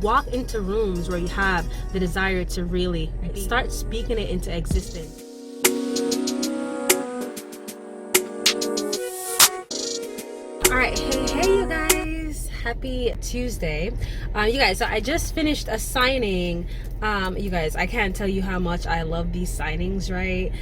Walk into rooms where you have the desire to really start speaking it into existence. All right, hey you guys, happy Tuesday. You guys, so I just finished a signing. You guys, I can't tell you how much I love these signings, right?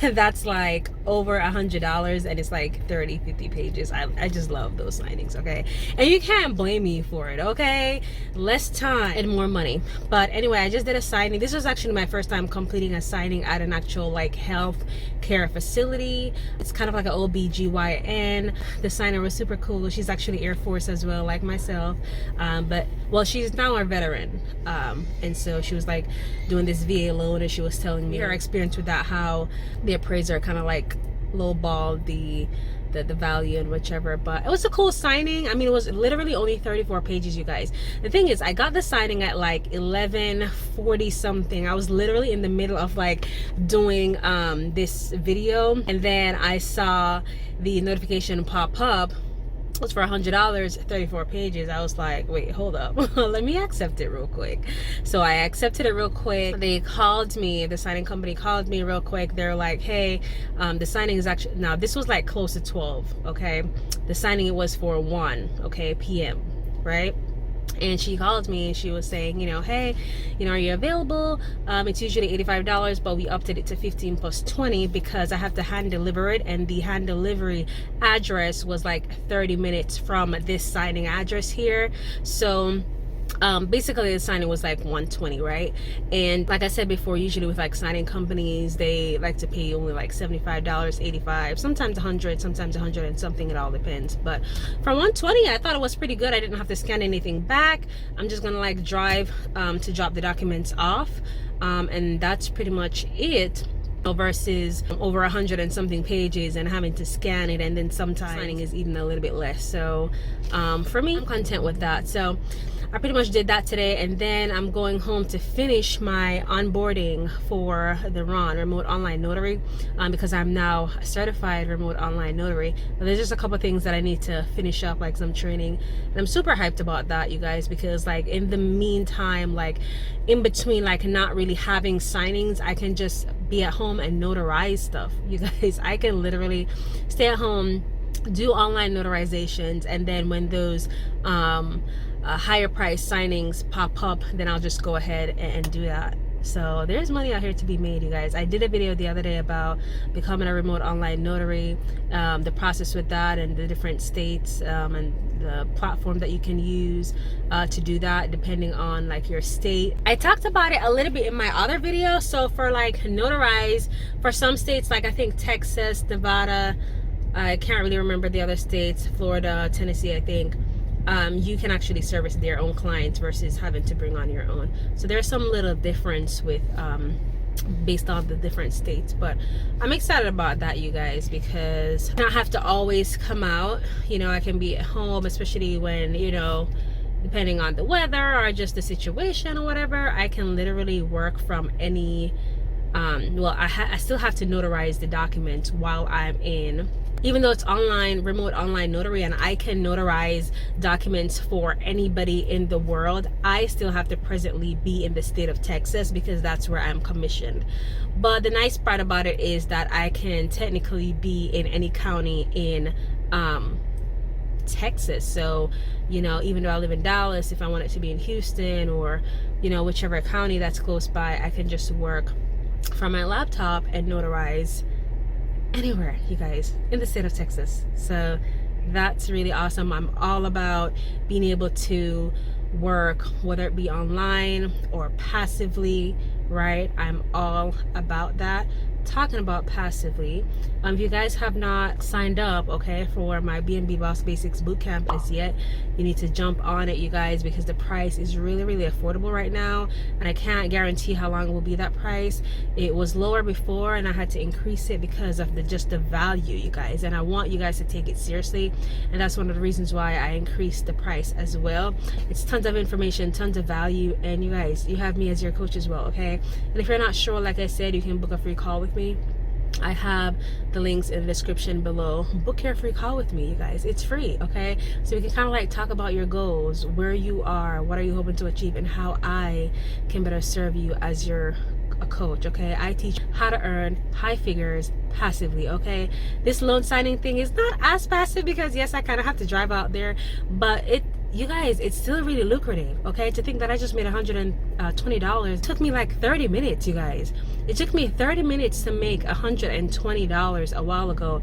That's like over $100 and it's like 30-50 pages. I just love those signings, okay? And you can't blame me for it, okay? Less time and more money. But anyway, I just did a signing. This was actually my first time completing a signing at an actual like health care facility. It's kind of like an OBGYN. The signer was super cool. She's actually Air Force as well, like myself. But well, she's now a veteran. And so she was like doing this VA loan, and she was telling me her experience with that, how the appraiser kind of like lowballed the value and whichever. But it was a cool signing. I mean, it was literally only 34 pages, you guys. The thing is, I got the signing at like 11:40 something. I was literally in the middle of like doing this video, and then I saw the notification pop up. It was for $100, 34 pages. I was like, wait, hold up. Let me accept it real quick. So I accepted it real quick. They called me, the signing company called me real quick. They're like, hey, the signing is actually, now this was like close to 12, okay? The signing was for 1, okay, p.m., right? And she called me and she was saying, you know, hey, you know, are you available? It's usually $85, but we upped it to 15 plus 20 because I have to hand deliver it, and the hand delivery address was like 30 minutes from this signing address here. So basically the signing was like 120, right? And like I said before, usually with like signing companies, they like to pay only like $75, $85, sometimes 100, sometimes 100 and something. It all depends. But for 120, I thought it was pretty good. I didn't have to scan anything back. I'm just gonna like drive to drop the documents off, and that's pretty much it. Versus over 100 and something pages and having to scan it, and then sometimes signing is even a little bit less. So for me, I'm content with that. So I pretty much did that today, and then I'm going home to finish my onboarding for the RON, Remote Online Notary, because I'm now a certified Remote Online Notary. But there's just a couple things that I need to finish up, like some training, and I'm super hyped about that, you guys, because like in the meantime, like in between like not really having signings, I can just be at home and notarize stuff. You guys, I can literally stay at home, do online notarizations, and then when those higher price signings pop up, then I'll just go ahead and do that. So there's money out here to be made, you guys. I did a video the other day about becoming a remote online notary, the process with that, and the different states and the platform that you can use to do that depending on like your state. I talked about it a little bit in my other video. So for like notarize for some states, like I think Texas, Nevada, I can't really remember the other states, Florida, Tennessee, I think, you can actually service their own clients versus having to bring on your own. So there's some little difference with based on the different states, but I'm excited about that, you guys, because I don't have to always come out. You know, I can be at home, especially when, you know, depending on the weather or just the situation or whatever, I can literally work from any well, I still have to notarize the documents while I'm in, even though it's online, remote online notary, and I can notarize documents for anybody in the world, I still have to presently be in the state of Texas because that's where I'm commissioned. But the nice part about it is that I can technically be in any county in Texas. So, you know, even though I live in Dallas, if I wanted to be in Houston or, you know, whichever county that's close by, I can just work from my laptop and notarize anywhere, you guys, in the state of Texas. So that's really awesome. I'm all about being able to work, whether it be online or passively, right? I'm all about that. Talking about passively, if you guys have not signed up, okay, for my B&B Boss Basics Bootcamp as yet, you need to jump on it, you guys, because the price is really, really affordable right now, and I can't guarantee how long it will be that price. It was lower before, and I had to increase it because of just the value, you guys, and I want you guys to take it seriously, and that's one of the reasons why I increased the price as well. It's tons of information, tons of value, and you guys, you have me as your coach as well, okay? And if you're not sure, like I said, you can book a free call with me. I have the links in the description below. Book your free call with me, you guys. It's free, okay? So we can kind of like talk about your goals, where you are, what are you hoping to achieve, and how I can better serve you as your a coach, okay? I teach how to earn high figures passively, okay? This loan signing thing is not as passive because yes, I kind of have to drive out there, but you guys, it's still really lucrative, okay? To think that I just made $120 took me like 30 minutes, you guys. It took me 30 minutes to make $120 a while ago.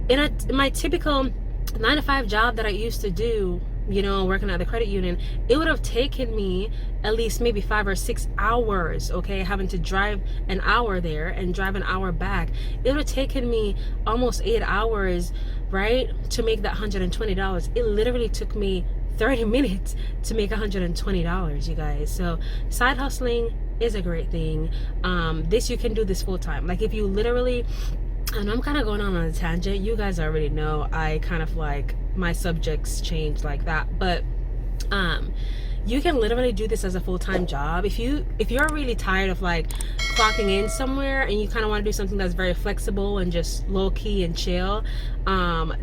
In my typical 9-to-5 job that I used to do, you know, working at the credit union, it would have taken me at least maybe 5 or 6 hours, okay, having to drive an hour there and drive an hour back. It would have taken me almost 8 hours, right, to make that $120. It literally took me 30 minutes to make $120, you guys. So side hustling is a great thing. This, you can do this full time. Like if you literally, and I'm kind of going on a tangent, you guys already know I kind of like my subjects change like that, but you can literally do this as a full-time job. If you're really tired of like clocking in somewhere and you kind of want to do something that's very flexible and just low-key and chill,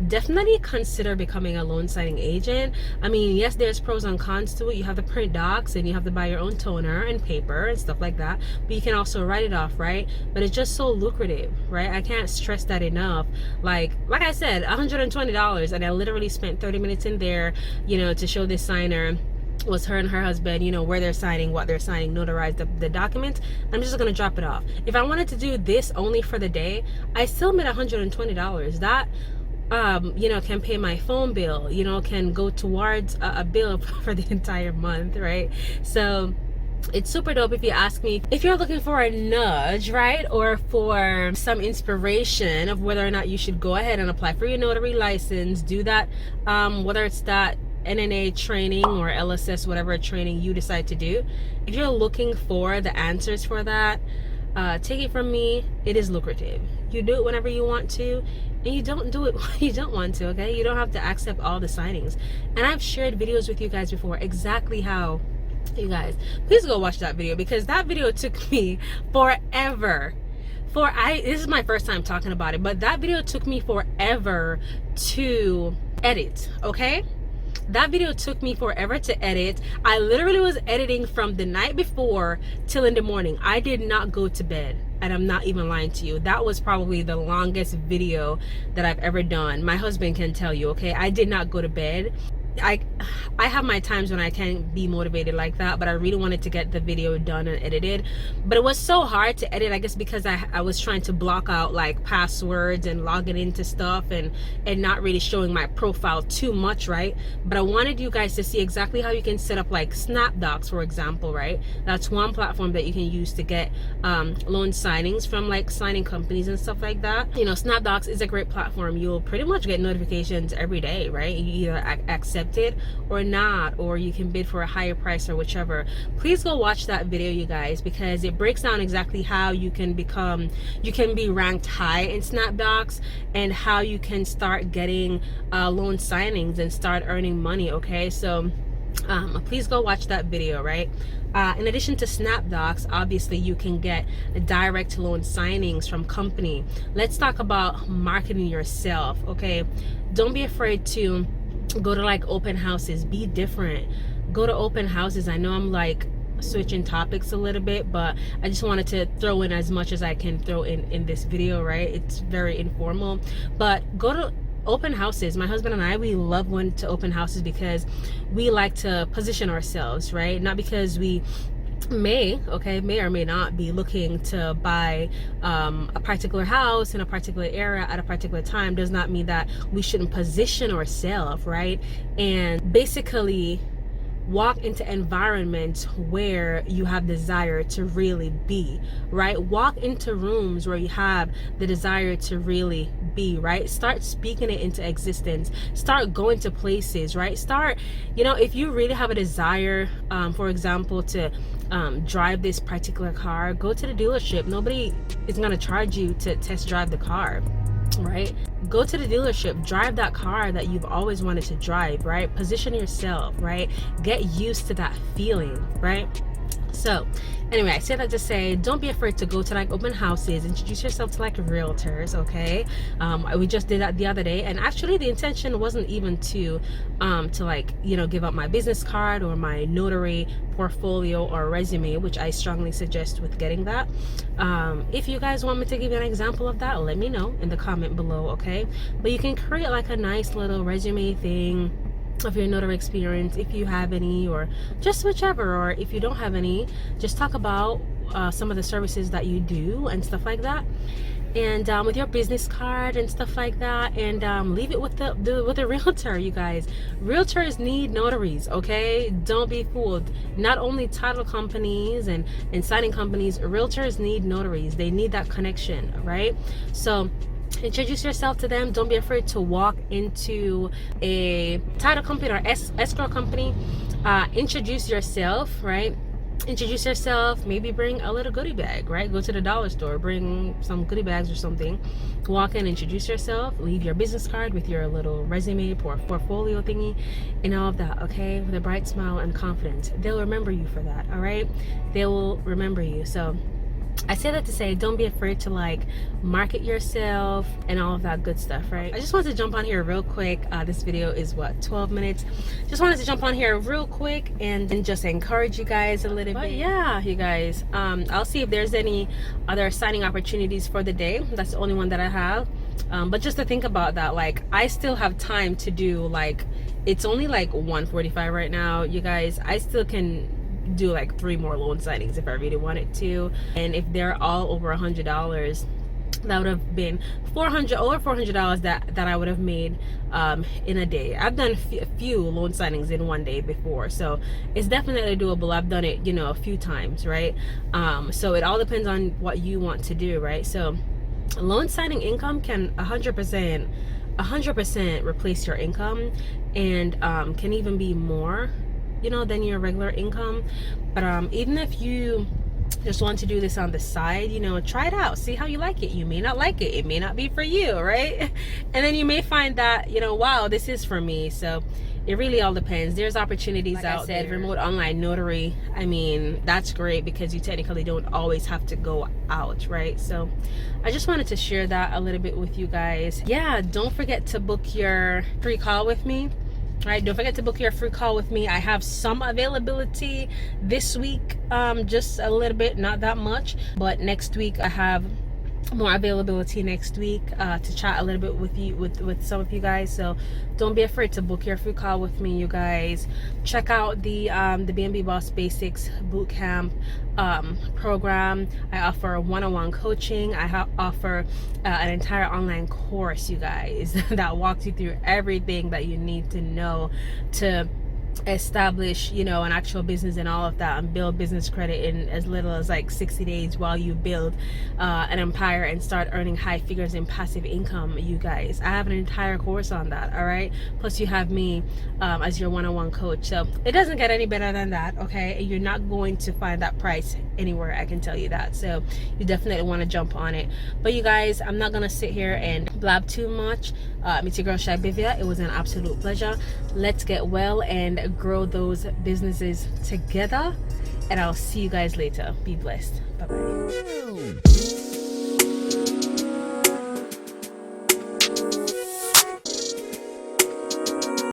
definitely consider becoming a loan signing agent. I mean, yes, there's pros and cons to it. You have to print docs and you have to buy your own toner and paper and stuff like that, but you can also write it off, right? But it's just so lucrative, right? I can't stress that enough. Like I said, $120, and I literally spent 30 minutes in there, you know, to show this signer was her and her husband, you know, where they're signing, what they're signing, notarize the document. I'm just gonna drop it off. If I wanted to do this only for the day, I still made $120. That you know, can pay my phone bill, you know, can go towards a bill for the entire month, right? So it's super dope. If you ask me, if you're looking for a nudge, right, or for some inspiration of whether or not you should go ahead and apply for your notary license, do that, whether it's that NNA training or LSS, whatever training you decide to do. If you're looking for the answers for that, take it from me, it is lucrative. You do it whenever you want to, and you don't do it when you don't want to, okay? You don't have to accept all the signings. And I've shared videos with you guys before exactly how. You guys, please go watch that video, because that video took me forever. This is my first time talking about it, but that video took me forever to edit, okay? That video took me forever to edit. I literally was editing from the night before till in the morning. I did not go to bed, and I'm not even lying to you. That was probably the longest video that I've ever done. My husband can tell you, okay? I did not go to bed. I have my times when I can't be motivated like that, but I really wanted to get the video done and edited. But it was so hard to edit, I guess, because I was trying to block out like passwords and logging into stuff and not really showing my profile too much, right? But I wanted you guys to see exactly how you can set up like SnapDocs, for example, right? That's one platform that you can use to get loan signings from like signing companies and stuff like that. You know, SnapDocs is a great platform. You'll pretty much get notifications every day, right? You either accept it or not, or you can bid for a higher price or whichever. Please go watch that video, you guys, because it breaks down exactly how you can be ranked high in SnapDocs and how you can start getting loan signings and start earning money, okay? So please go watch that video, right? In addition to SnapDocs, obviously you can get direct loan signings from company. Let's talk about marketing yourself, okay? Don't be afraid to go to like open houses. Be different. Go to open houses. I know I'm like switching topics a little bit, but I just wanted to throw in as much as I can throw in this video, right? It's very informal, but go to open houses. My husband and I, we love going to open houses because we like to position ourselves, right? Not because we may or may not be looking to buy a particular house in a particular area at a particular time, does not mean that we shouldn't position ourselves, right? And basically walk into environments where you have desire to really be, right? Walk into rooms where you have the desire to really be, right? Start speaking it into existence. Start going to places, right? Start, you know, if you really have a desire, for example, to drive this particular car, go to the dealership. Nobody is going to charge you to test drive the car, right? Go to the dealership, drive that car that you've always wanted to drive, right? Position yourself, right? Get used to that feeling, right? So anyway, I say that to say, don't be afraid to go to like open houses, introduce yourself to like realtors. Okay, we just did that the other day, and actually the intention wasn't even to like, you know, give up my business card or my notary portfolio or resume, which I strongly suggest with getting that. If you guys want me to give you an example of that, let me know in the comment below. Okay, but you can create like a nice little resume thing of your notary experience if you have any, or just whichever, or if you don't have any, just talk about some of the services that you do and stuff like that, and with your business card and stuff like that, and leave it with the realtor. You guys, realtors need notaries. Okay, don't be fooled. Not only title companies and signing companies, realtors need notaries. They need that connection, right? So introduce yourself to them. Don't be afraid to walk into a title company or escrow company. Introduce yourself, right? Introduce yourself. Maybe bring a little goodie bag, right? Go to the dollar store, bring some goodie bags or something. Walk in, introduce yourself, leave your business card with your little resume portfolio thingy and all of that, okay? With a bright smile and confidence. They'll remember you for that, all right? They will remember you. So I say that to say, don't be afraid to like market yourself and all of that good stuff, right? I just wanted to jump on here real quick. This video is what, 12 minutes. Just wanted to jump on here real quick and just encourage you guys a little bit. Yeah, you guys, I'll see if there's any other signing opportunities for the day. That's the only one that I have. But just to think about that, like I still have time to do, like, it's only like 1:45 right now, you guys. I still can do like 3 more loan signings if I really wanted to, and if they're all over $100, that would have been over $400 that I would have made in a day. I've done a few loan signings in one day before, so it's definitely doable. I've done it, you know, a few times, right? So it all depends on what you want to do, right? So loan signing income can 100% replace your income, and can even be more, you know, than your regular income. But even if you just want to do this on the side, you know, try it out, see how you like it. You may not like it, it may not be for you, right? And then you may find that, you know, wow, this is for me. So it really all depends. There's opportunities like out there. Remote online notary, I mean, that's great because you technically don't always have to go out, right? So I just wanted to share that a little bit with you guys. Yeah, don't forget to book your free call with me. Right, don't forget to book your free call with me. I have some availability this week, just a little bit, not that much, but next week I have more availability next week to chat a little bit with you, with some of you guys. So don't be afraid to book your free call with me, you guys. Check out the B&B Boss Basics Bootcamp program. I offer one-on-one coaching. I offer an entire online course, you guys, that walks you through everything that you need to know to establish, you know, an actual business and all of that, and build business credit in as little as like 60 days while you build an empire and start earning high figures in passive income, you guys. I have an entire course on that, all right? Plus you have me as your one-on-one coach. So it doesn't get any better than that, okay? You're not going to find that price anywhere, I can tell you that. So you definitely want to jump on it. But you guys, I'm not gonna sit here and blab too much. It's your girl Shy-Bivia. It was an absolute pleasure. Let's get well and grow those businesses together, and I'll see you guys later. Be blessed. Bye bye.